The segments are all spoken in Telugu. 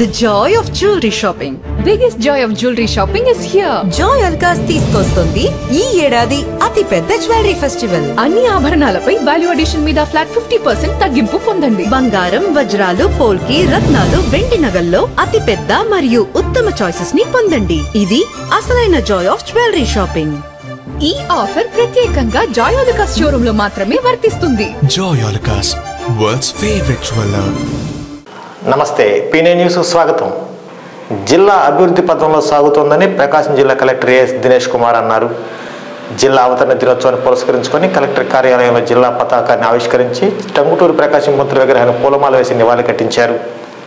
The joy of jewelry shopping. Biggest joy of jewelry shopping is here. Joy Alucas తీసుకొస్తుంది ఈ ఏడాది అతి పెద్ద జ్యువెలరీ ఫెస్టివల్. అన్ని ఆభరణాలపై వాల్యూ అడిషన్ మీద ఫ్లాట్ 50% తగ్గింపు పొందండి. బంగారం, వజ్రాలు, పోల్కి, రత్నాలు, వెండి నగల్లో అతి పెద్ద మరియు ఉత్తమ చాయిసెస్ ని పొందండి. ఇది అసలైన జాయ్ ఆఫ్ జ్యువెలరీ షాపింగ్. ఈ ఆఫర్ ప్రత్యేకంగా జాయ్ అలుకాస్ షోరూమ్ లో మాత్రమే వర్తిస్తుంది. Joy Alukkas, world's favourite jeweller. నమస్తే, పీనే న్యూస్ స్వాగతం. జిల్లా అభివృద్ధి పథంలో సాగుతోందని ప్రకాశం జిల్లా కలెక్టర్ ఏఎస్ దినేష్ కుమార్ అన్నారు. జిల్లా అవతరణ దినోత్సవాన్ని పురస్కరించుకొని కలెక్టర్ కార్యాలయంలో జిల్లా పతాకాన్ని ఆవిష్కరించి టంగుటూరు ప్రకాశం మంత్రి విగ్రహాన్ని పూలమాల వేసి నివాళి కట్టించారు.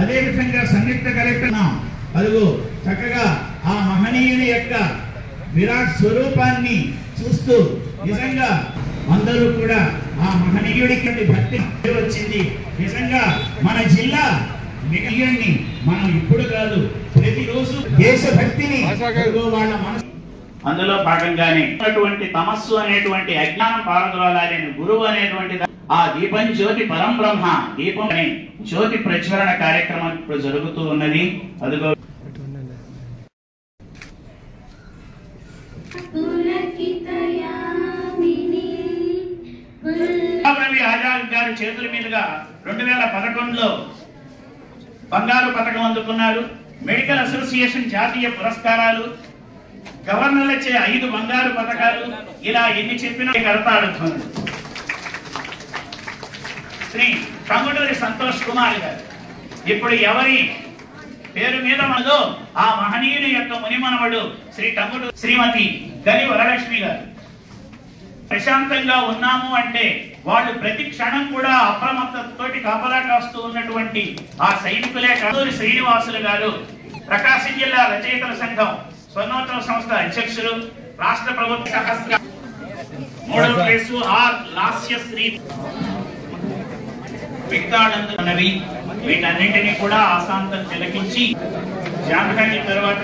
అదేవిధంగా సంయుక్త కలెక్టర్ చక్కగా ఆ మహనీయుని యొక్క విరాట్ స్వరూపాన్ని చూస్తూ నిజంగా అందరూ కూడా ఆ మహనీయుడికి భక్తి వచ్చింది. నిజంగా మన జిల్లా మిగిలిని మనం ఇప్పుడు కాదు, ప్రతిరోజు దేశభక్తిని వాళ్ళ మనసు అందులో భాగంగానే అటువంటి తమస్సు అనేటువంటి అజ్ఞానం పారద్రోలాలని గురువు అనేటువంటి ఆ దీపం జ్యోతి పరంబ్రహ్మ దీపం అనే జ్యోతి ప్రజ్వలన కార్యక్రమం ఇప్పుడు జరుగుతూ ఉన్నది. అదిగో ఆజాద్ గారి చేతుల మీదుగా 2011లో బంగారు పథకం అందుకున్నారు. మెడికల్ అసోసియేషన్ జాతీయ పురస్కారాలు, గవర్నర్లచే 5 బంగారు పథకాలు, ఇలా ఎన్ని చెప్పినా కడతాడుతుంది. శ్రీ టంగుటూరి సంతోష్ కుమార్ గారు ఇప్పుడు ఎవరి పేరు మీద మనదో ఆ మహనీయుని యొక్క మునిమనవడు శ్రీ టంగుటూరి శ్రీమతి గని వరలక్ష్మి గారు. ప్రశాంతంగా ఉన్నాము అంటే వాళ్ళు ప్రతి క్షణం కూడా అప్రమత్తతోటి కాపలా కాస్తూ ఉన్నటువంటి ఆ సైనికులే. కల్లూరి శ్రీనివాసులు గారు ప్రకాశం జిల్లా రచయితల సంఘం స్వర్ణోత్సవ సంస్థ అధ్యక్షులు, రాష్ట్ర ప్రభుత్వ సహస్ర 3వ ప్లేసు ఆర్ లాస్యశ్రీ విక్తానందనవి. వీటన్నింటినీ కూడా ఆశాంతం తిలకించి జానకని తర్వాత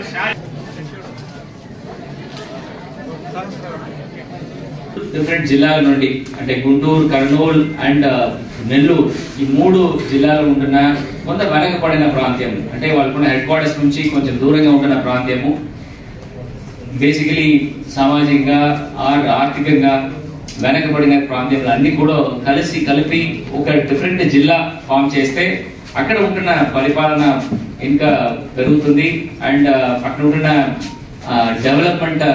డిఫరెంట్ జిల్లాల నుండి అంటే గుంటూరు, కర్నూలు అండ్ నెల్లూరు ఈ 3 జిల్లాలు ఉంటున్న కొంత వెనకబడిన ప్రాంతం, అంటే వాళ్ళకున్న హెడ్ క్వార్టర్స్ నుంచి కొంచెం దూరంగా ఉంటున్న ప్రాంతము, బేసికలీ సామాజికంగా ఆర్థికంగా వెనకబడిన ప్రాంతాలు అన్ని కూడా కలిపి ఒక డిఫరెంట్ జిల్లా ఫామ్ చేస్తే అక్కడ ఉంటున్న పరిపాలన ఇంకా పెరుగుతుంది. అండ్ అక్కడ ఉంటున్న డెవలప్మెంట్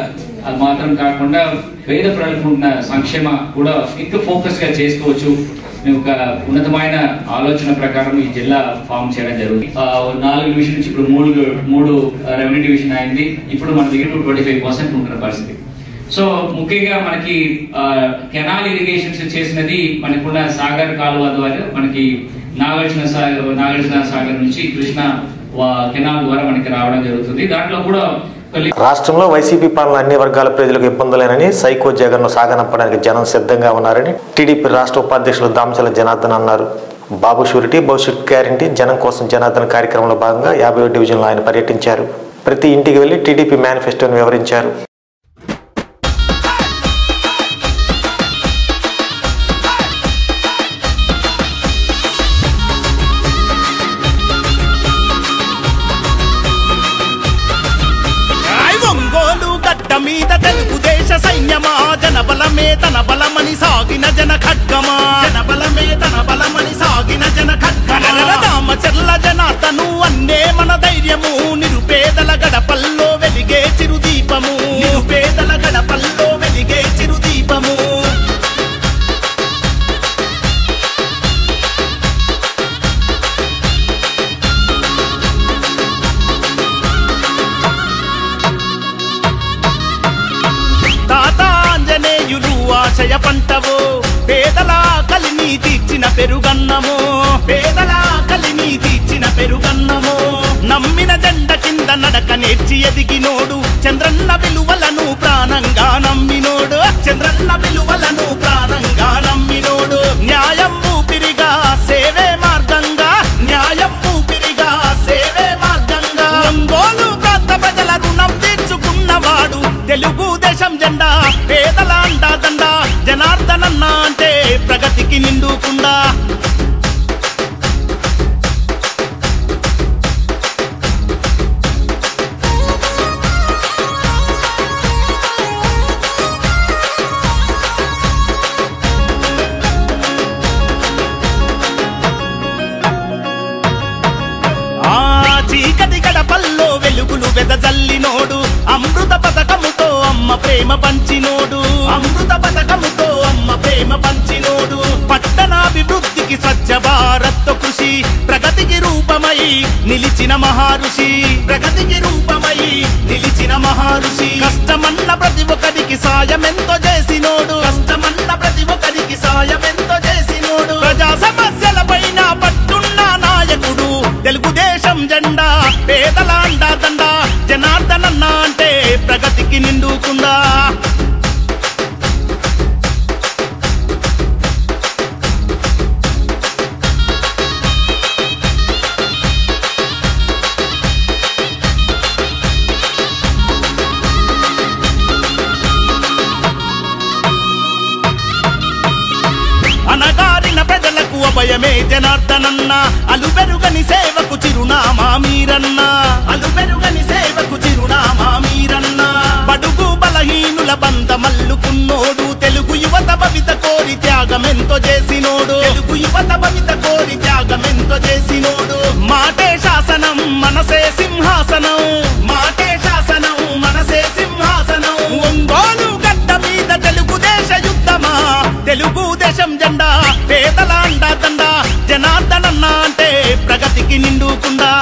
మాత్రం కాకుండా పేద ప్రజలకు ఉన్న సంక్షేమ కూడా ఇంకా ఫోకస్ గా చేసుకోవచ్చు. ఒక ఉన్నతమైన ఆలోచన ప్రకారం ఈ జిల్లా ఫామ్ చేయడం జరుగుతుంది. 4 డివిజన్ నుంచి ఇప్పుడు 3 రెవెన్యూ డివిజన్ అయింది. ఇప్పుడు మన దగ్గర 25% ఉంటున్న పరిస్థితి. సో ముఖ్యంగా మనకి కెనాల్ ఇరిగేషన్స్ చేసినది మనకున్న సాగర్ కాలువ ద్వారా మనకి నాగార్జున సాగర్ నుంచి కృష్ణ కెనాల్ ద్వారా మనకి రావడం జరుగుతుంది. దాంట్లో కూడా రాష్ట్రంలో వైసీపీ పాలన అన్ని వర్గాల ప్రజలకు ఇబ్బందులేనని, సైకో జగన్ ను సాగనంపడానికి జనం సిద్ధంగా ఉన్నారని టీడీపీ రాష్ట్ర ఉపాధ్యక్షులు దామచల జనార్దన్ అన్నారు. బాబు షూరిటీ భవిష్యత్ గ్యారంటీ జనం కోసం జనార్దన్ కార్యక్రమంలో భాగంగా 50వ డివిజన్లో ఆయన పర్యటించారు. ప్రతి ఇంటికి వెళ్లి టీడీపీ మేనిఫెస్టోను వివరించారు. మీద తెలుగుదేశ సైన్యమా, జనబలమే తన బలమని సాగిన జన ఖడ్గమా, జనబలమే తన బలమని సాగిన జన ఖడ్గమా. రామచర్ల జనార్దను అన్నే మన ధైర్యము, నిరుపేదల గడపల్లో వెలిగే చిరుదీపము, నిరుపేదల గడపల్లో వెలిగే చిరుదీపము. ఆశయ పంటవో, పేదల కలిని తీర్చిన పెరుగన్నమో, పేదల కలిని తీర్చిన పెరుగన్నమో. నమ్మిన జెండ కింద నడక నేర్చి ఎదిగినోడు, చంద్రన్న విలువలను ప్రాణంగా నమ్మినోడు, చంద్రన్న విలువలను ప్రాణంగా నమ్మినోడు. న్యాయం ఊపిరిగా సేవే మార్గంగా, న్యాయం ఊపిరిగా సేవే మార్గంగా. ఒంగోలు ప్రాంత ప్రజల రుణం తీర్చుకున్నవాడు, తెలుగుదేశం జెండా పేదల అండాదండ. జనార్దనన్న అంటే ప్రగతికి నిండుకుండా. వెలుగులు వెదజల్లినోడు అమృత పథకముతో అమ్మ ప్రేమ పంచినోడు అమృత పథకముతో అమ్మ ప్రేమ పంచినోడు పట్టణాభివృద్ధికి స్వచ్ఛ భారత్ కృషి ప్రగతికి రూపమై నిలిచిన మహారుషి ప్రగతికి రూపమై నిలిచిన మహారుషి కష్టమన్న ప్రతి ఒక్కరికి సాయమెంతో చేసినోడు కష్టమన్న ప్రతి ఒక్కరికి సాయమెంతో చేసినోడు ప్రజా సమస్యల పైన పట్టున్న నాయకుడు తెలుగుదేశం జెండా పేదల అండా దండ జనార్దనన్న అంటే ప్రగతికి నిండుకుందా అనగారిన ప్రజలకు అభయమే జనార్దనన్న అలుబెరుగని సేవకు చిరునామా మీరన్న అలుబెరుగని సేవకు చిరునామా మీరన్న బడుగు బలహీనుల బంధమల్లుకున్నోడు తెలుగు యువత భవిత కోరి త్యాగమెంతో చేసినోడు తెలుగు యువత భవిత కోరి త్యాగమెంతో చేసినోడు మాటే శాసనం మనసే సింహాసనం మాటే శాసనం మనసే సింహాసనం ఒంగోలు గడ్డ మీద తెలుగుదేశ యుద్ధమా తెలుగుదేశం జెండా పేదల అండా దండ జనార్దనన్న అంటే ప్రగతికి నిండుకుందా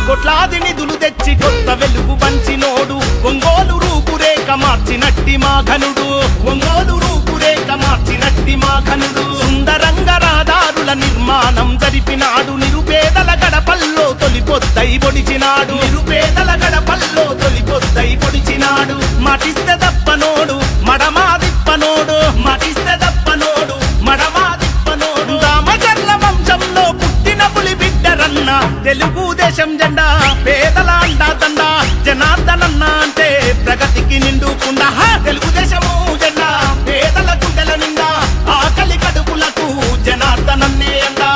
కొట్లాది నిధులు తెచ్చి కొత్త వెలుగు పంచినోడు ఒంగోలు రూపురేఖ మార్చినట్టి మా ఘనుడు ఒంగోలు రూపురేఖ మార్చినట్టి మా ఘనుడు సుందరంగ రహదారుల నిర్మాణం జరిపినాడు నిరుపేదల గడపల్లో తొలిపొద్దై పొడిచినాడు నిరుపేదల గడపల్లో తొలిపొద్దై పొడిచినాడు మాటిస్తే దప్పనోడు మడమా దిప్పనోడు మాటిస్తే దప్పనోడు మడమా దిప్పనోడు రామచర్ల వంశంలో పుట్టిన పులి బిడ్డరన్న తెలుగుదేశం జెండా పేదల అండా దండ జనార్దనన్న అంటే ప్రగతికి నిండుకుండా తెలుగుదేశము జెండా పేదల గుండెల నిండా ఆకలి కడుపులకు జనార్దనన్నే అండా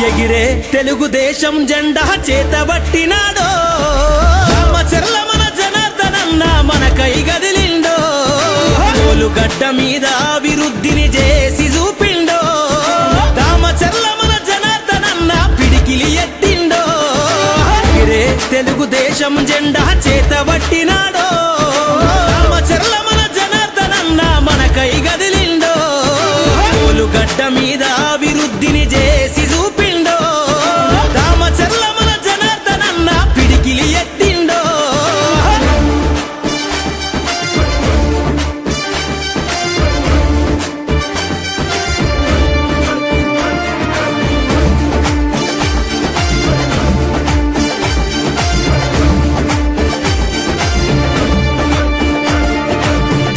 ఎగిరే తెలుగుదేశం జెండా చేతబట్టినాడో రామచర్ల మన జనార్దనన్న మన కై గదిలిండో గడ్డ మీద అభివృద్ధిని చేసి చూపిండో రామచర్ల మన జనార్దనన్న పిడికిలి ఎత్తిండో ఎగిరే తెలుగుదేశం జెండా చేతబట్టినాడో రామచర్ల మన జనార్దనన్న మన కై గదిలిండో గడ్డ మీద అభివృద్ధిని చేసి చూపిండో రామచర్ల మన జనార్దనన్న పిడికిలి ఎత్తిండో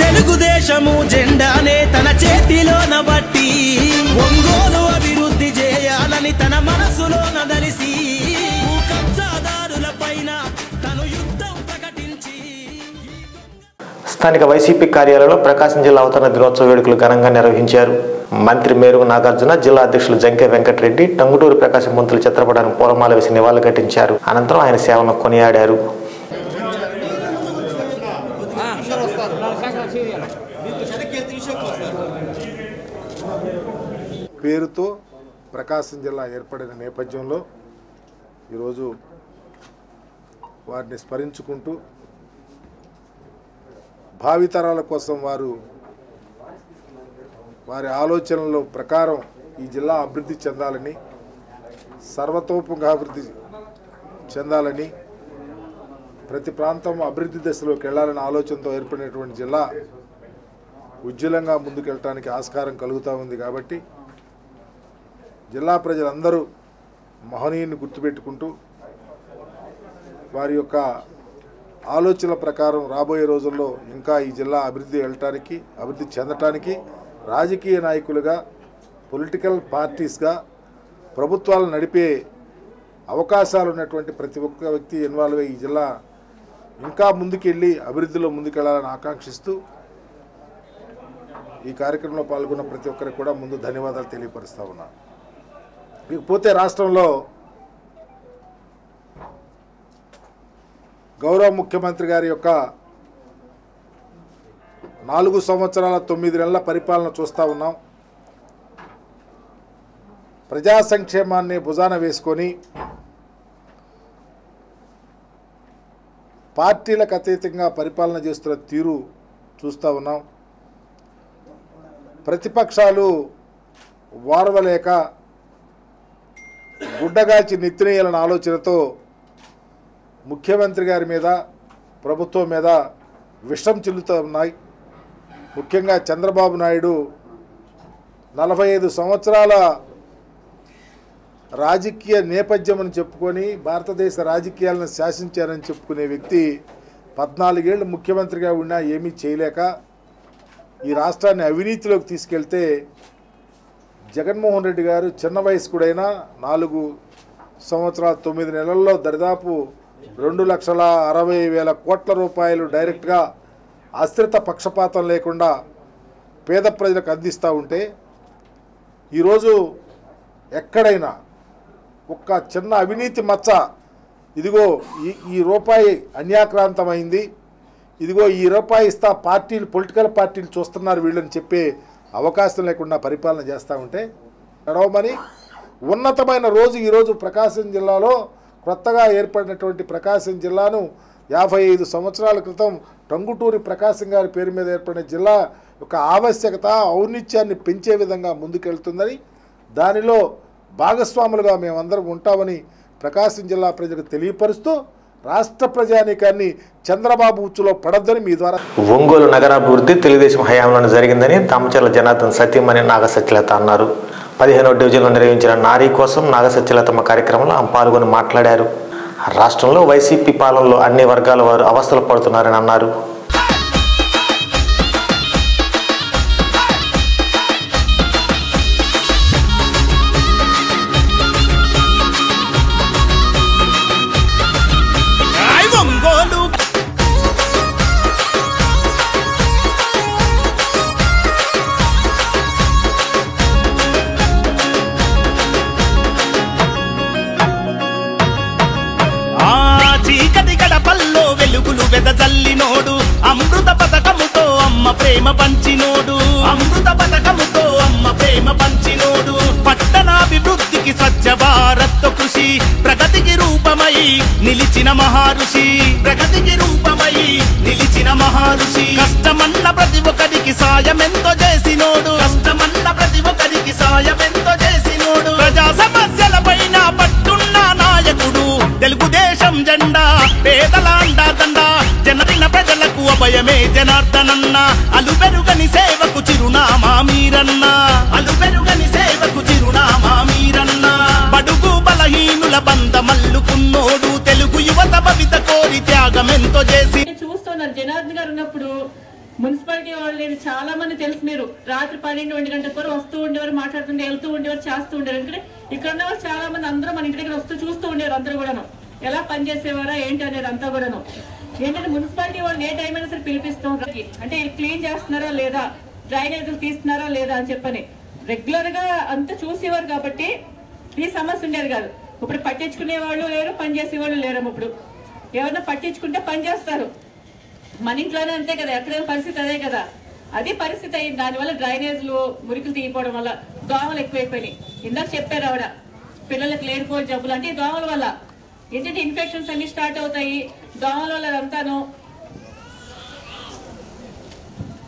తెలుగుదేశము జెండానే తన చేతిలోన బట్టి ఒంగోలు అభివృద్ధి చేయాలని తన మనసులోన దలిసి కబ్జాదారుల పైన తను యుద్ధం ప్రకటించి స్థానిక వైసీపీ కార్యాలయంలో ప్రకాశం జిల్లా అవతరణ దినోత్సవ వేడుకలు ఘనంగా నిర్వహించారు. మంత్రి మేరుగు నాగార్జున, జిల్లా అధ్యక్షులు జంకే వెంకటరెడ్డి టంగుటూరు ప్రకాశం పంతులు చిత్రపటానికి పూలమాల వేసి నివాళులు ఘటించారు. అనంతరం ఆయన సేవలను కొనియాడారు. పేరుతో ప్రకాశం జిల్లా ఏర్పడిన నేపథ్యంలో ఈరోజు వారిని స్మరించుకుంటూ భావితరాల కోసం వారి ఆలోచనల ప్రకారం ఈ జిల్లా అభివృద్ధి చెందాలని, సర్వతోముఖాభివృద్ధి చెందాలని, ప్రతి ప్రాంతం అభివృద్ధి దశలోకి వెళ్ళాలనే ఆలోచనతో ఏర్పడినటువంటి జిల్లా ఉజ్వలంగా ముందుకెళ్ళటానికి ఆస్కారం కలుగుతూ ఉంది. కాబట్టి జిల్లా ప్రజలందరూ మహనీయుని గుర్తుపెట్టుకుంటూ వారి యొక్క ఆలోచనల ప్రకారం రాబోయే రోజుల్లో ఇంకా ఈ జిల్లా అభివృద్ధి చెందటానికి రాజకీయ నాయకులుగా, పొలిటికల్ పార్టీస్గా ప్రభుత్వాలు నడిపే అవకాశాలు ఉన్నటువంటి ప్రతి ఒక్క వ్యక్తి ఇన్వాల్వ్ అయ్యి ఈ జిల్లా ఇంకా ముందుకెళ్ళి అభివృద్ధిలో ముందుకెళ్లాలని ఆకాంక్షిస్తూ ఈ కార్యక్రమంలో పాల్గొన్న ప్రతి ఒక్కరికి కూడా ముందు ధన్యవాదాలు తెలియపరుస్తా ఉన్నాను. ఇకపోతే రాష్ట్రంలో గౌరవ ముఖ్యమంత్రి గారి యొక్క 4 సంవత్సరాల 9 నెలల పరిపాలన చూస్తూ ఉన్నాం. ప్రజా సంక్షేమాన్ని భుజాన వేసుకొని పార్టీలకు అతీతంగా పరిపాలన చేస్తున్న తీరు చూస్తూ ఉన్నాం. ప్రతిపక్షాలు వారవలేక గుడ్డగాల్చి నెత్తినేయాలన్న ఆలోచనతో ముఖ్యమంత్రి గారి మీద, ప్రభుత్వం మీద విషం చిల్లుతూ ఉన్నాయి. ముఖ్యంగా చంద్రబాబు నాయుడు 45 సంవత్సరాల రాజకీయ నేపథ్యం అని చెప్పుకొని భారతదేశ రాజకీయాలను శాసించారని చెప్పుకునే వ్యక్తి 14 ఏళ్ళు ముఖ్యమంత్రిగా ఉన్నా ఏమీ చేయలేక ఈ రాష్ట్రాన్ని అవినీతిలోకి తీసుకెళ్తే జగన్మోహన్ రెడ్డి గారు చిన్న వయస్కుడైన 4 సంవత్సరాల 9 నెలల్లో దరిదాపు 2,60,000 కోట్ల రూపాయలు డైరెక్ట్గా అస్థిరత పక్షపాతం లేకుండా పేద ప్రజలకు అందిస్తూ ఉంటే ఈరోజు ఎక్కడైనా ఒక్క చిన్న అవినీతి మచ్చ, ఇదిగో ఈ రూపాయి అన్యాక్రాంతమైంది, ఇదిగో ఈ రూపాయి ఇస్తా పార్టీలు, పొలిటికల్ పార్టీలు చూస్తున్నారు వీళ్ళని చెప్పే అవకాశం లేకుండా పరిపాలన చేస్తూ ఉంటే నడవమని ఉన్నతమైన రోజు ఈరోజు ప్రకాశం జిల్లాలో కొత్తగా ఏర్పడినటువంటి ప్రకాశం జిల్లాను 55 సంవత్సరాల క్రితం టంగుటూరి ప్రకాశం గారి పేరు మీద ఏర్పడిన జిల్లా యొక్క ఆవశ్యకత, ఔన్నిత్యాన్ని పెంచే విధంగా ముందుకెళ్తుందని, దానిలో భాగస్వాములుగా మేమందరం ఉంటామని ప్రకాశం జిల్లా ప్రజలకు తెలియపరుస్తూ రాష్ట్ర ప్రజానీకాన్ని చంద్రబాబు ఉచ్చులో పడద్దని మీ ద్వారా. ఒంగోలు నగరాభివృద్ధి తెలుగుదేశం హయాంలోనే జరిగిందని దామచర్ల జనార్దన్ సతీమణి నాగసత్యలత అన్నారు. 15వ డివిజన్లో నిర్వహించిన నారీ కోసం నాగసత్యలతమ్మ కార్యక్రమంలో ఆమె పాల్గొని మాట్లాడారు. రాష్ట్రంలో వైసీపీ పాలనలో అన్ని వర్గాల వారు అవస్థలు పడుతున్నారని అన్నారు. వెదజల్లినోడు అమృత పథకముతో అమ్మ ప్రేమ పంచినోడు, అమృత పథకముతో అమ్మ ప్రేమ పంచినోడు. పట్టణాభివృద్ధికి స్వచ్ఛ భారత్ కృషి, ప్రగతికి రూపమై నిలిచిన మహారుషి, ప్రగతికి రూపమై నిలిచిన మహారుషి. కష్టమన్న ప్రతి ఒక్కరికి సాయమెంతో చేసినోడు, కష్టమన్న ప్రతి ఒక్కరికి సాయమెంతో చేసినోడు. ప్రజా సమస్యల పైన పట్టున్న నాయకుడు, తెలుగుదేశం జెండా పేదల అండాదండ, జనరిన ప్రజలకు అభయమే జనార్దనన్న. అలుపెరుగని సేవకు చిరునామా మీరన్న, అలుపెరుగని సేవకు చిరునామా మీరన్న. బడుగు బలహీనుల బంధమల్లుకున్నోడు, తెలుగు యువత భవిత కోరి త్యాగమెంతో చేసి. చూస్తున్నారు జనార్దన్ గారు ఉన్నప్పుడు మున్సిపాలిటీ వాళ్ళు చాలా మంది తెలుసు. మీరు రాత్రి 12-1 గంటల వరకు వస్తూ ఉండేవారు, మాట్లాడుతుండే, వెళ్తూ ఉండేవారు, చేస్తూ ఉండేవారు. ఎందుకంటే ఇక్కడ ఉన్న వాళ్ళు చాలా మంది అందరూ మన ఇంటి దగ్గర వస్తూ చూస్తూ ఉండేవారు. అందరూ కూడాను ఎలా పనిచేసేవారా ఏంటి అనేది అంతా కూడాను. ఏంటంటే మున్సిపాలిటీ వాళ్ళు ఏ టైం అయినా సరే పిలిపిస్తాం, అంటే క్లీన్ చేస్తున్నారా లేదా, డ్రైనేజీలు తీస్తున్నారా లేదా అని చెప్పని రెగ్యులర్ గా అంతా చూసేవారు. కాబట్టి ఈ సమస్య ఉండేది కాదు. ఇప్పుడు పట్టించుకునే వాళ్ళు లేరు, పని చేసేవాళ్ళు లేరు. ఇప్పుడు ఎవరైనా పట్టించుకుంటే పని చేస్తారు. మన ఇంట్లోనే అంతే కదా, ఎక్కడైనా పరిస్థితి అదే కదా. అది పరిస్థితి అయింది. దానివల్ల డ్రైనేజ్లు మురికిలు తీయకపోవడం వల్ల దోమలు ఎక్కువైపోయినాయి. ఇందాక చెప్పారు ఆవిడ, పిల్లలకు లేనిపోయిన జబ్బులు అంటే ఈ దోమల వల్ల ఏంటంటే ఇన్ఫెక్షన్స్ అన్ని స్టార్ట్ అవుతాయి. దోమల వల్ల అదంతాను,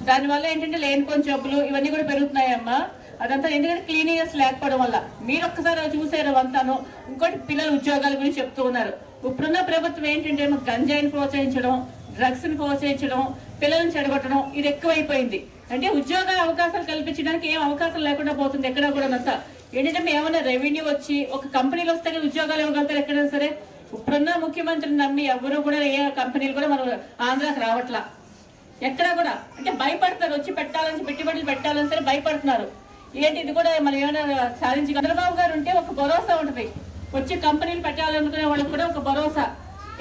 దానివల్ల ఏంటంటే లేనిపోయిన జబ్బులు ఇవన్నీ కూడా పెరుగుతున్నాయమ్మా. అదంతా ఎందుకంటే క్లీనింగ్స్ లేకపోవడం వల్ల. మీరు ఒక్కసారి చూసారు అంతాను. ఇంకోటి పిల్లల ఉద్యోగాల గురించి చెప్తూ ఉన్నారు. ఇప్పుడున్న ప్రభుత్వం ఏంటంటే గంజాయిని ప్రోత్సహించడం, డ్రగ్స్ ని ప్రోత్సహించడం, పిల్లల్ని చెడగొట్టడం ఇది ఎక్కువైపోయింది. అంటే ఉద్యోగాల అవకాశాలు కల్పించడానికి ఏం అవకాశం లేకుండా పోతుంది ఎక్కడా కూడా. అంతా ఏంటంటే ఏమైనా రెవెన్యూ వచ్చి ఒక కంపెనీలు వస్తే ఉద్యోగాలు ఇవ్వగలుగుతారు ఎక్కడైనా సరే. ఇప్పుడున్న ముఖ్యమంత్రిని నమ్మి ఎవరు కూడా ఏ కంపెనీలు కూడా మన ఆంధ్రాకి రావట్లా ఎక్కడా కూడా. అంటే భయపడతారు, వచ్చి పెట్టాలని పెట్టుబడులు పెట్టాలని సరే భయపడుతున్నారు. ఏంటి ఇది కూడా మనం ఏమైనా సాధించి చంద్రబాబు గారు ఉంటే ఒక భరోసా ఉంటుంది. వచ్చి కంపెనీలు పెట్టాలనుకునే వాళ్ళకి కూడా ఒక భరోసా.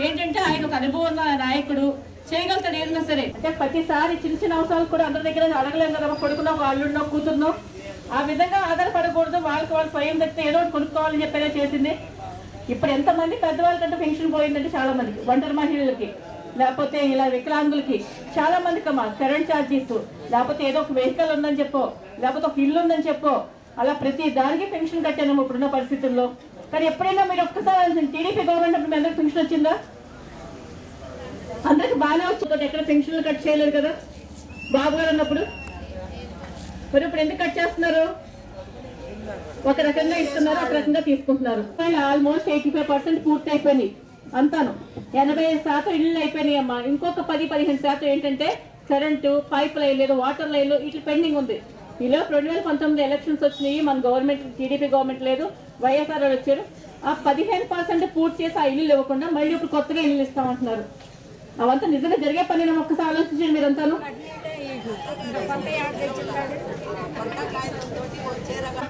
ఏంటంటే ఆయన ఒక అనుభవం ఉన్న నాయకుడు, చేయగలుగుతాడు ఏదైనా సరే. అంటే ప్రతిసారి చిన్న చిన్న అవసరాలు కూడా అందరి దగ్గర అడగలేము కదా. కొడుకునో వాళ్ళున్నో కూతురునో ఆ విధంగా ఆధారపడకూడదు. వాళ్ళకి వాళ్ళు స్వయం వ్యక్తి ఏదో ఒకటి కొనుక్కోవాలని చెప్పేలా చేసింది. ఇప్పుడు ఎంతమంది పెద్దవాళ్ళకంటే పెన్షన్ పోయిందంటే చాలా మందికి, ఒంటరి మహిళలకి, లేకపోతే ఇలా వికలాంగులకి చాలా మందికి అమ్మా కరెంట్ ఛార్జెస్, లేకపోతే ఏదో ఒక వెహికల్ ఉందని చెప్పో, లేకపోతే ఒక ఇల్లు ఉందని చెప్పో, అలా ప్రతి దానికి పెన్షన్ కట్టాను ఇప్పుడున్న పరిస్థితుల్లో. కానీ ఎప్పుడైనా మీరు ఒక్కసారి టీడీపీ గవర్నమెంట్ అప్పుడు మీ అందరికి పెన్షన్ వచ్చిందా? అందరికి బాగానే వచ్చింది. ఎక్కడ పెన్షన్లు కట్ చేయలేదు కదా బాబు గారు అన్నప్పుడు. మరి ఇప్పుడు ఎందుకు కట్ చేస్తున్నారు? ఒక రకంగా ఇస్తున్నారు, ఒక రకంగా తీసుకుంటున్నారు. ఆల్మోస్ట్ 85% పూర్తి అయిపోయినాయి అంతాను. 85% ఇళ్ళు అయిపోయినాయి అమ్మా. ఇంకొక 10-15% ఏంటంటే కరెంటు, పైప్ లైన్ లేదు, వాటర్ లైన్లు ఇట్లా పెండింగ్ ఉంది. ఇలా 2019 ఎలక్షన్స్ వచ్చినాయి. మన గవర్నమెంట్ టీడీపీ గవర్నమెంట్ లేదు, వైఎస్ఆర్ వచ్చారు. ఆ 15% పూర్తి చేసి ఆ ఇల్లు ఇవ్వకుండా మళ్ళీ ఇప్పుడు కొత్తగా ఇల్లు ఇస్తామంటున్నారు. అవంతా నిజంగా జరిగే పని ఒక్కసారి ఆలోచించండి మీరంతాను.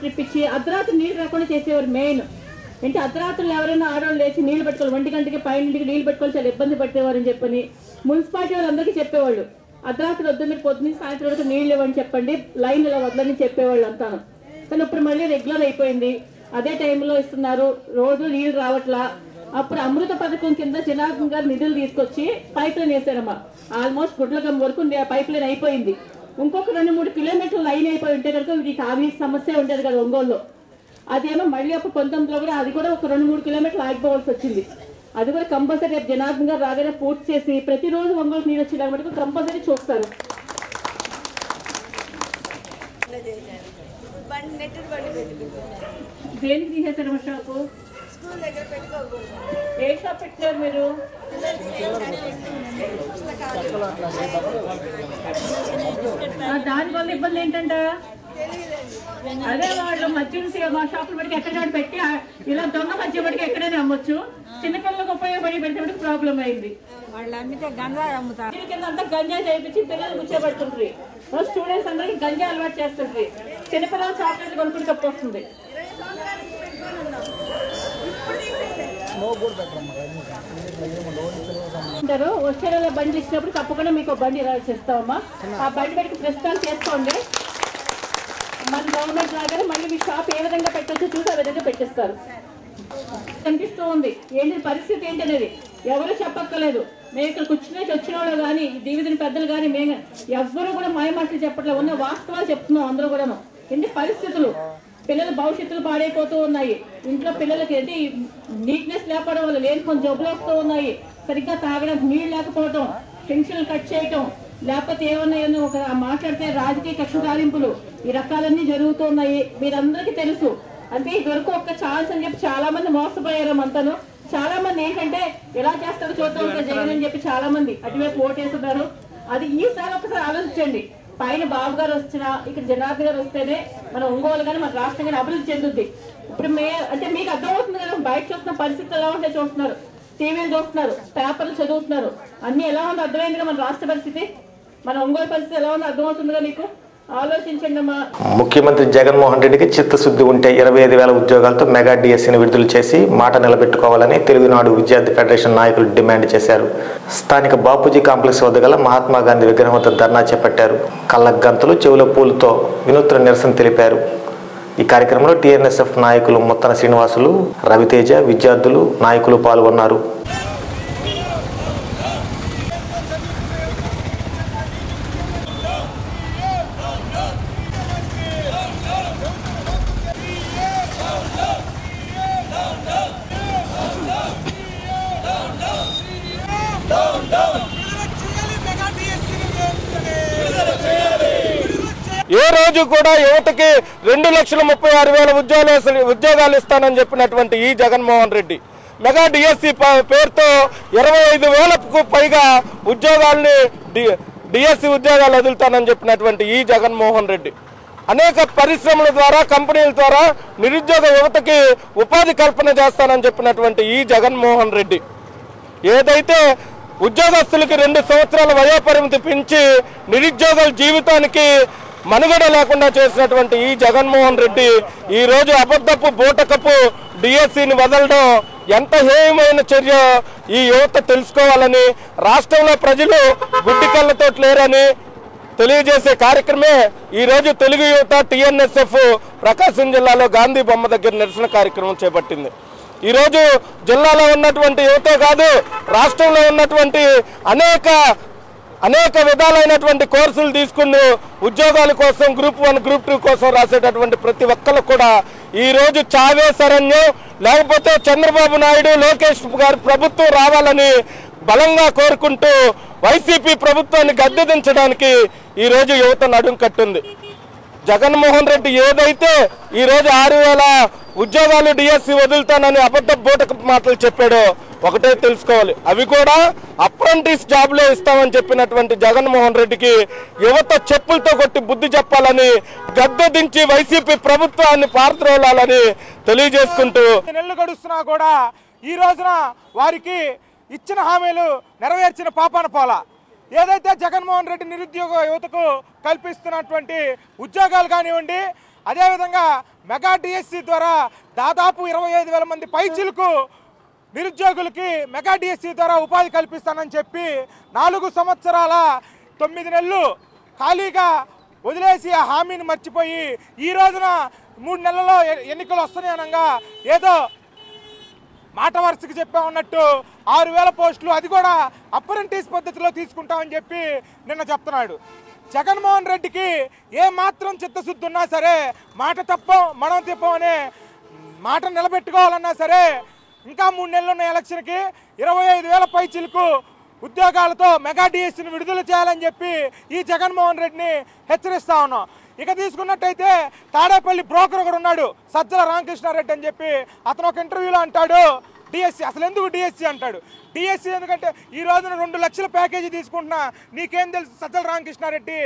ఇప్పించి అర్ధరాత్రి నీళ్ళు రాకుండా చేసేవారు మెయిన్. అంటే అర్ధరాత్రులు ఎవరైనా ఆడవాళ్ళు లేచి నీళ్లు పెట్టుకోవాలి, 1 గంటకి 12ంటికి నీళ్లు పెట్టుకోవాలి, చాలా ఇబ్బంది పట్టేవారని చెప్పని మున్సిపాలిటీ వాళ్ళందరికీ చెప్పేవాళ్ళు. అర్ధరాత్రి వద్ద మీరు పొద్దున్న సాయంత్రం వరకు నీళ్ళు ఇవ్వని చెప్పండి, లైన్ ఇలా వద్దని చెప్పేవాళ్ళు అంతాను. కానీ ఇప్పుడు మళ్ళీ రెగ్యులర్ అయిపోయింది. అదే టైంలో ఇస్తున్నారు, రోజు నీళ్లు రావట్లా. అప్పుడు అమృత పథకం కింద జనార్దన్ గారు నిధులు తీసుకొచ్చి పైప్ లైన్ వేసారమ్మా. ఆల్మోస్ట్ గుడ్లగం వరకు పైప్ లైన్ అయిపోయింది. ఇంకొక 2-3 కిలోమీటర్లు లైన్ అయిపోయి ఉంటే కనుక వీటికి ఆవి సమస్య ఉండేది కదా ఒంగోలులో. అదేమో మళ్ళీ అప్పుడు 19లో కూడా అది కూడా ఒక 2-3 కిలోమీటర్లు ఆగిపోవాల్సి వచ్చింది. అది కూడా కంపల్సరీ జనార్దన్ గారు రాగానే పూర్తి చేసి ప్రతిరోజు ఒంగోలు నీరు వచ్చేలాగా మటుకు కంపల్సరీ చూస్తారు. దేనికి తీసేశారు మా షాపు? ఏ షాప్ పెట్టారు మీరు? దానివల్ల ఇబ్బంది ఏంటంట? అదే వాళ్ళు మద్యం మా షాపులు బట్టి ఎక్కడ పెట్టి ఇలా దొంగ మద్యం బట్టి ఎక్కడైనా అమ్మొచ్చు. చిన్నపిల్లలకు ఉపయోగపడి పెడితే ప్రాబ్లం అయింది. కింద అంతా గంజాయి చేయించి పిల్లలు కూర్చోబెడుతుంటారు. స్టూడెంట్స్ అందరికి గంజాయి అలవాటు చేస్తుంటారు. చిన్నపిల్లలు చాక్లెట్లు కొనుక్కుని తప్పొస్తుంది. వచ్చే నెల బండి ఇచ్చినప్పుడు తప్పకుండా మీకు బండి చేస్తామమ్మా. ఆ బండి పెట్టి ప్రస్తుతాలు చేసుకోండి. మన గవర్నమెంట్ లాగానే మళ్ళీ మీ షాప్ ఏ విధంగా పెట్టొచ్చో చూసి ఆ విధంగా పెట్టేస్తారు. కనిపిస్తూ ఉంది ఏంటి పరిస్థితి ఏంటి అనేది ఎవరు చెప్పక్కర్లేదు. మేము ఇక్కడ వచ్చిన వాళ్ళు కానీ దీవిదిన పెద్దలు కానీ మేము ఎవ్వరూ కూడా మాయమాటలు చెప్పట్లేదు. ఉన్న వాస్తవాలు చెప్తున్నాం అందరూ కూడాను. ఏంటి పరిస్థితులు, పిల్లల భవిష్యత్తులు పాడైపోతూ ఉన్నాయి. ఇంట్లో పిల్లలకి ఏంటి నీట్నెస్ లేకపోవడం వల్ల లేని కొన్ని జబ్బులు వస్తూ ఉన్నాయి. సరిగ్గా తాగడానికి నీళ్ళు లేకపోవడం, పెన్షన్లు కట్ చేయటం, లేకపోతే ఏమన్నా ఒక మాట్లాడితే రాజకీయ కక్ష సాధింపులు, ఈ రకాలన్నీ జరుగుతున్నాయి. మీరందరికీ తెలుసు. అంటే ఇదివరకు ఒక్క ఛాన్స్ అని చెప్పి చాలా మంది మోసపోయారు అంతను. చాలా మంది ఏంటంటే ఎలా చేస్తారో చూద్దాం జగన్ అని చెప్పి చాలా మంది అటువైపు ఓటేస్తున్నారు. అది ఈసారి ఒకసారి ఆలోచించండి. పైన బాబు గారు వచ్చినా ఇక్కడ జనార్దన్ గారు వస్తేనే మన ఒంగోలు కానీ మన రాష్ట్రం కానీ అభివృద్ధి చెందుద్ది. ఇప్పుడు అంటే మీకు అర్థమవుతుంది కదా, బయట చూస్తున్న పరిస్థితులు ఎలా ఉంటే చూస్తున్నారు, టీవీలు చూస్తున్నారు, పేపర్లు చదువుతున్నారు, అన్ని ఎలా ఉందో అర్థమైంది కదా. మన రాష్ట్ర పరిస్థితి, మన ఒంగోలు పరిస్థితి ఎలా ఉందో అర్థమవుతుందిగా మీకు. ఆలోచించండి అమ్మా. ముఖ్యమంత్రి జగన్మోహన్ రెడ్డికి చిత్తశుద్ధి ఉంటే 25,000 ఉద్యోగాలతో మెగా డిఎస్సీని విడుదల చేసి మాట నిలబెట్టుకోవాలని తెలుగునాడు విద్యార్థి ఫెడరేషన్ నాయకులు డిమాండ్ చేశారు. స్థానిక బాపూజీ కాంప్లెక్స్ వద్ద గల మహాత్మా గాంధీ విగ్రహం వద్ద ధర్నా చేపట్టారు. కళ్ళకు గంతలు, చెవుల పూలతో వినూత్న నిరసన తెలిపారు. ఈ కార్యక్రమంలో టీఎన్ఎస్ఎఫ్ నాయకులు ముత్తన శ్రీనివాసులు, రవితేజ, విద్యార్థులు, నాయకులు పాల్గొన్నారు. ఏ రోజు కూడా యువతకి 2,36,000 ఉద్యోగాలు ఇస్తానని చెప్పినటువంటి ఈ జగన్మోహన్ రెడ్డి మెగా డిఎస్సి పేరుతో 25,000కు పైగా ఉద్యోగాల్ని డిఎస్సి ఉద్యోగాలు వదులుతానని చెప్పినటువంటి ఈ జగన్మోహన్ రెడ్డి అనేక పరిశ్రమల ద్వారా కంపెనీల ద్వారా నిరుద్యోగ యువతకి ఉపాధి కల్పన చేస్తానని చెప్పినటువంటి ఈ జగన్మోహన్ రెడ్డి ఏదైతే ఉద్యోగస్తులకి 2 సంవత్సరాల వయోపరిమితి పెంచి నిరుద్యోగుల జీవితానికి మనుగడ లేకుండా చేసినటువంటి ఈ జగన్మోహన్ రెడ్డి ఈరోజు అబద్ధపు బూటకపు డిఎస్సిని వదలడం ఎంత హేయమైన చర్య ఈ యువత తెలుసుకోవాలని, రాష్ట్రంలో ప్రజలు గుడ్డి కళ్ళతో లేరని తెలియజేసే కార్యక్రమే ఈరోజు తెలుగు యువత టీఎన్ఎస్ఎఫ్ ప్రకాశం జిల్లాలో గాంధీ బొమ్మ దగ్గర నిరసన కార్యక్రమం చేపట్టింది. ఈరోజు జిల్లాలో ఉన్నటువంటి యువతే కాదు, రాష్ట్రంలో ఉన్నటువంటి అనేక విధాలైనటువంటి కోర్సులు తీసుకుని ఉద్యోగాల కోసం గ్రూప్ 1 గ్రూప్ 2 కోసం రాసేటటువంటి ప్రతి ఒక్కరు కూడా ఈరోజు చావే శరణ్యం, లేకపోతే చంద్రబాబు నాయుడు లోకేష్ గారి ప్రభుత్వం రావాలని బలంగా కోరుకుంటూ వైసీపీ ప్రభుత్వాన్ని గద్దెదించడానికి ఈరోజు యువత నడుం కట్టింది. జగన్మోహన్ రెడ్డి ఏదైతే ఈరోజు 6,000 ఉద్యోగాలు డిఎస్సి వదులుతానని అబద్ధ బూటక మాటలు చెప్పాడో ఒకటే తెలుసుకోవాలి, అవి కూడా అప్రెంటిస్ జాబ్లో ఇస్తామని చెప్పినటువంటి జగన్మోహన్ రెడ్డికి యువత చెప్పులతో కొట్టి బుద్ధి చెప్పాలని, గద్దెదించి వైసీపీ ప్రభుత్వాన్ని పారద్రోలాలని తెలియజేసుకుంటూ నెలలు గడుస్తున్నా కూడా ఈ రోజున వారికి ఇచ్చిన హామీలు నెరవేర్చిన పాపాన పోలా. ఏదైతే జగన్మోహన్ రెడ్డి నిరుద్యోగ యువతకు కల్పిస్తున్నటువంటి ఉద్యోగాలు కానివ్వండి, అదేవిధంగా మెగా డిఎస్సి ద్వారా దాదాపు 25,000 మంది పైచిలకు నిరుద్యోగులకి మెగా డిఎస్సి ద్వారా ఉపాధి కల్పిస్తానని చెప్పి 4 సంవత్సరాల 9 నెలలు ఖాళీగా వదిలేసి ఆ హామీని మర్చిపోయి ఈ రోజున 3 నెలల్లో ఎన్నికలు వస్తున్నాయి అనగా ఏదో మాట వరుసకి చెప్పా ఉన్నట్టు 6,000 పోస్టులు, అది కూడా అప్రెంటిస్ పద్ధతిలో తీసుకుంటామని చెప్పి నిన్న చెప్తున్నాడు. జగన్మోహన్ రెడ్డికి ఏ మాత్రం చిత్తశుద్ధి ఉన్నా సరే మాట తప్పం మనం తిప్పం అనే మాట నిలబెట్టుకోవాలన్నా సరే ఇంకా 3 నెలలు ఉన్న ఎలక్షన్కి 25,000 పైచిలకు ఉద్యోగాలతో మెగా డిఎస్సిని విడుదల చేయాలని చెప్పి ఈ జగన్మోహన్ రెడ్డిని హెచ్చరిస్తా ఉన్నాం. ఇక తీసుకున్నట్టయితే తాడేపల్లి బ్రోకర్ ఒకడు ఉన్నాడు, సజ్జల రామకృష్ణారెడ్డి అని చెప్పి, అతను ఒక ఇంటర్వ్యూలో అంటాడు డిఎస్సి అసలు ఎందుకు డిఎస్సి అంటాడు. డిఎస్సి ఎందుకంటే ఈ రోజున 2 లక్షల ప్యాకేజీ తీసుకుంటున్నా నీకేం తెలుసు సజ్జల రామకృష్ణారెడ్డి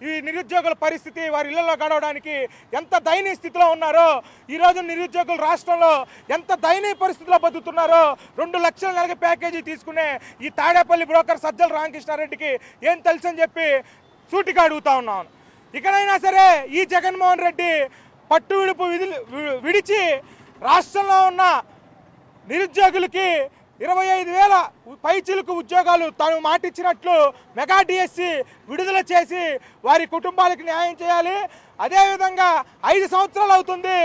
ఈ నిరుద్యోగుల పరిస్థితి, వారి ఇళ్లలో గడవడానికి ఎంత దయనీయ స్థితిలో ఉన్నారో, ఈ రోజు నిరుద్యోగులు రాష్ట్రంలో ఎంత దయనీయ పరిస్థితిలో బతుకుతున్నారో 2 లక్షల నెలకి ప్యాకేజీ తీసుకునే ఈ తాడేపల్లి బ్రోకర్ సజ్జల రామకృష్ణారెడ్డికి ఏం తెలుసు అని చెప్పి సూటిగా అడుగుతా ఉన్నాను. ఇకనైనా సరే ఈ జగన్మోహన్ రెడ్డి పట్టు విడుపు విడిచి రాష్ట్రంలో ఉన్న నిరుద్యోగులకి 25,000 పైచిలకు ఉద్యోగాలు తాను మాటిచ్చినట్లు మెగా డిఎస్సి విడుదల చేసి వారి కుటుంబాలకు న్యాయం చేయాలి. అదేవిధంగా 5 సంవత్సరాలు అవుతుంది,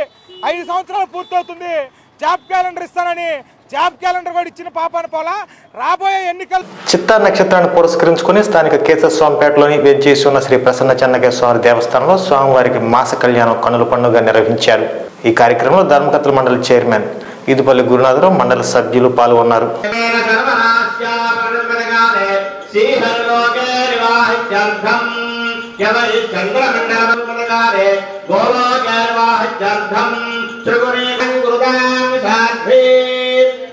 5 సంవత్సరాలు పూర్తవుతుంది, జాబ్ క్యాలెండర్ ఇస్తానని జాబ్ క్యాలెండర్ కూడా ఇచ్చిన పాపాన పోలా. రాబోయే ఎన్నికలు చిత్తా నక్షత్రాన్ని పురస్కరించుకుని స్థానిక కేశవస్వామిపేటలోని వేంచేసి ఉన్న శ్రీ ప్రసన్న చెన్నకేశ్వర స్వామి దేవస్థానంలో స్వామివారికి మాస కళ్యాణం కన్నుల పండుగ నిర్వహించారు. ఈ కార్యక్రమంలో ధర్మకర్తల మండలి చైర్మన్ ఈదుపల్లి గురునాథరావు, మండలి సభ్యులు పాల్గొన్నారు.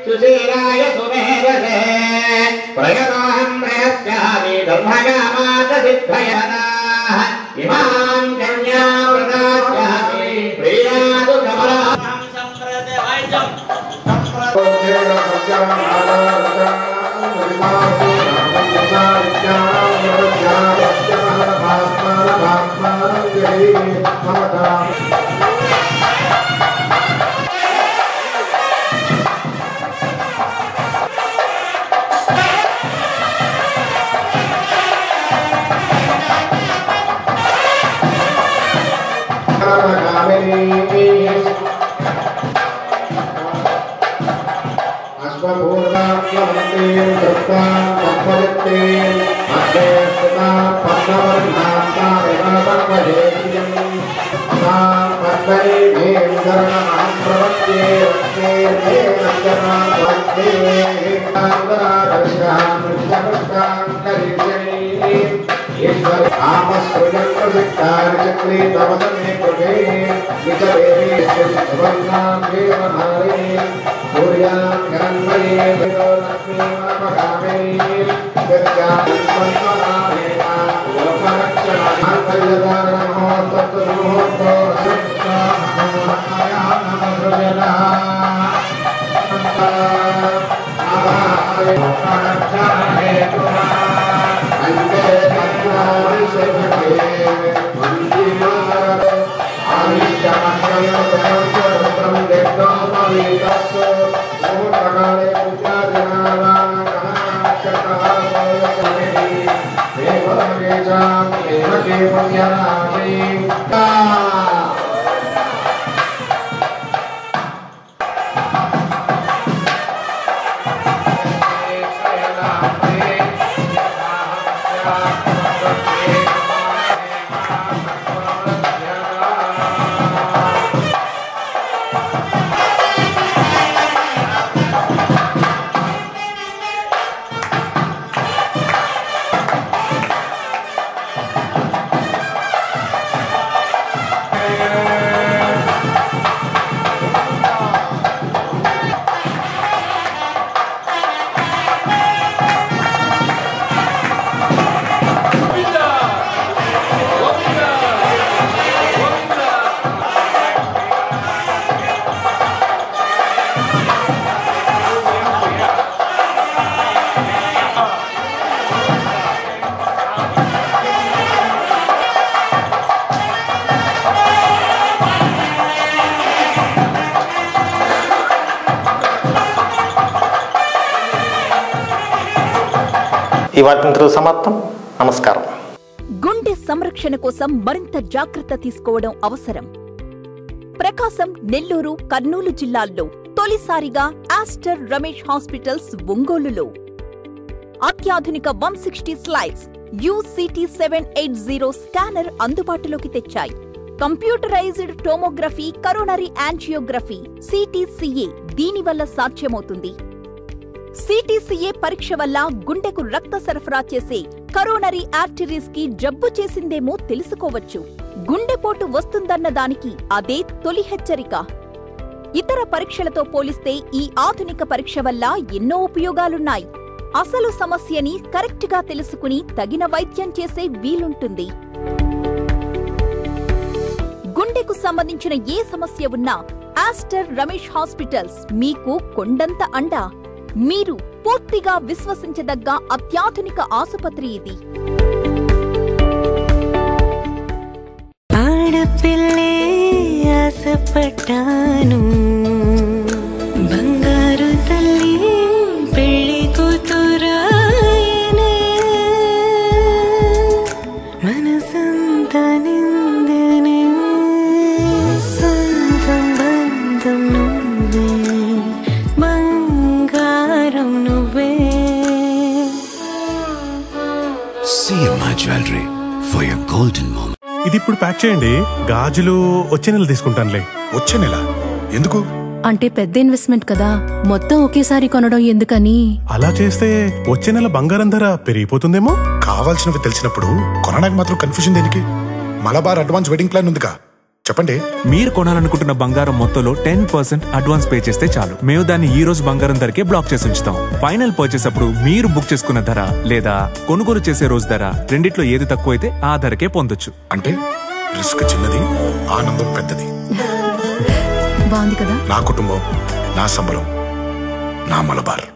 సుశీలాయ సుమేధసే ప్రయతోహం ప్రయస్యామి ధర్మగామాత సిద్ధయనాః ఇమాం కన్యావ్రతాస్యామి ప్రియాదు కమలాం సంప్రదే వైజం ఈ వార్తంతో సమాప్తం. నమస్కారం. గుండె సంరక్షణ కోసం మరింత జాగ్రత్త తీసుకోవడం అవసరం. ప్రకాశం, నెల్లూరు, కర్నూలు జిల్లాల్లో తొలిసారిగా ఆస్టర్ రమేష్ హాస్పిటల్స్ ఒంగోలులో అత్యాధునిక 160 స్లైడ్స్ UCT780 స్కానర్ అందుబాటులోకి తెచ్చాయి. Computerised tomography, coronary angiography, CTCA దీనివల్ల సాధ్యమవుతుంది. CTCA పరీక్ష వల్ల గుండెకు రక్త సరఫరా చేసే కరోనరీ ఆర్టరీస్ కి జబ్బు చేసిందేమో తెలుసుకోవచ్చు. గుండెపోటు వస్తుందన్న దానికి అదే తొలి హెచ్చరిక. ఇతర పరీక్షలతో పోలిస్తే ఈ ఆధునిక పరీక్ష వల్ల ఎన్నో ఉపయోగాలున్నాయి. అసలు సమస్యని కరెక్ట్గా తెలుసుకుని తగిన వైద్యం చేసే వీలుంటుంది. గుండెకు సంబంధించిన ఏ సమస్య ఉన్నా ఆస్టర్ రమేష్ హాస్పిటల్స్ మీకు కొండంత అండా. మీరు పూర్తిగా విశ్వసించదగ్గ అత్యాధునిక ఆసుపత్రి ఇది. ఆడపిల్లే ఆశపడ్డాను, బంగారు తల్లి పెళ్లి కూతురాయనే, మనసంతా నిందనే, సొంతం బంధం నువ్వే, బంగారం నువ్వే. CMI Jewelry for your golden moment. ఇది ఇప్పుడు ప్యాక్ చేయండి. గాజులు వచ్చే నెల తీసుకుంటానులే. వచ్చే నెల ఎందుకు? అంటే పెద్ద ఇన్వెస్ట్మెంట్ కదా, మొత్తం ఒకేసారి కొనడం ఎందుకని. అలా చేస్తే వచ్చే నెల బంగారం ధర పెరిగిపోతుందేమో. కావాల్సినవి తెలిసినప్పుడు కొనడానికి మాత్రం కన్ఫ్యూజన్ దేనికి? మలబార్ అడ్వాన్స్ వెడ్డింగ్ ప్లాన్ ఉందిగా, చెప్పండి. మీరు కొనాలనుకుంటున్న బంగారం మొత్తంలో 10% అడ్వాన్స్ పే చేస్తే చాలు. మేము దాన్ని ఈ రోజు బంగారం ధరకే బ్లాక్ చేసి ఉంచుతాం. ఫైనల్ పర్చేస్ అప్పుడు మీరు బుక్ చేసుకున్న ధర లేదా కొనుగోలు చేసే రోజు ధర రెండిట్లో ఏది తక్కువైతే ఆ ధరకే పొందొచ్చు. అంటే రిస్క్ చిన్నది, ఆనందం పెద్దది. బాగుంది కదా. నా కుటుంబం, నా సంబరం, నా మలబార్.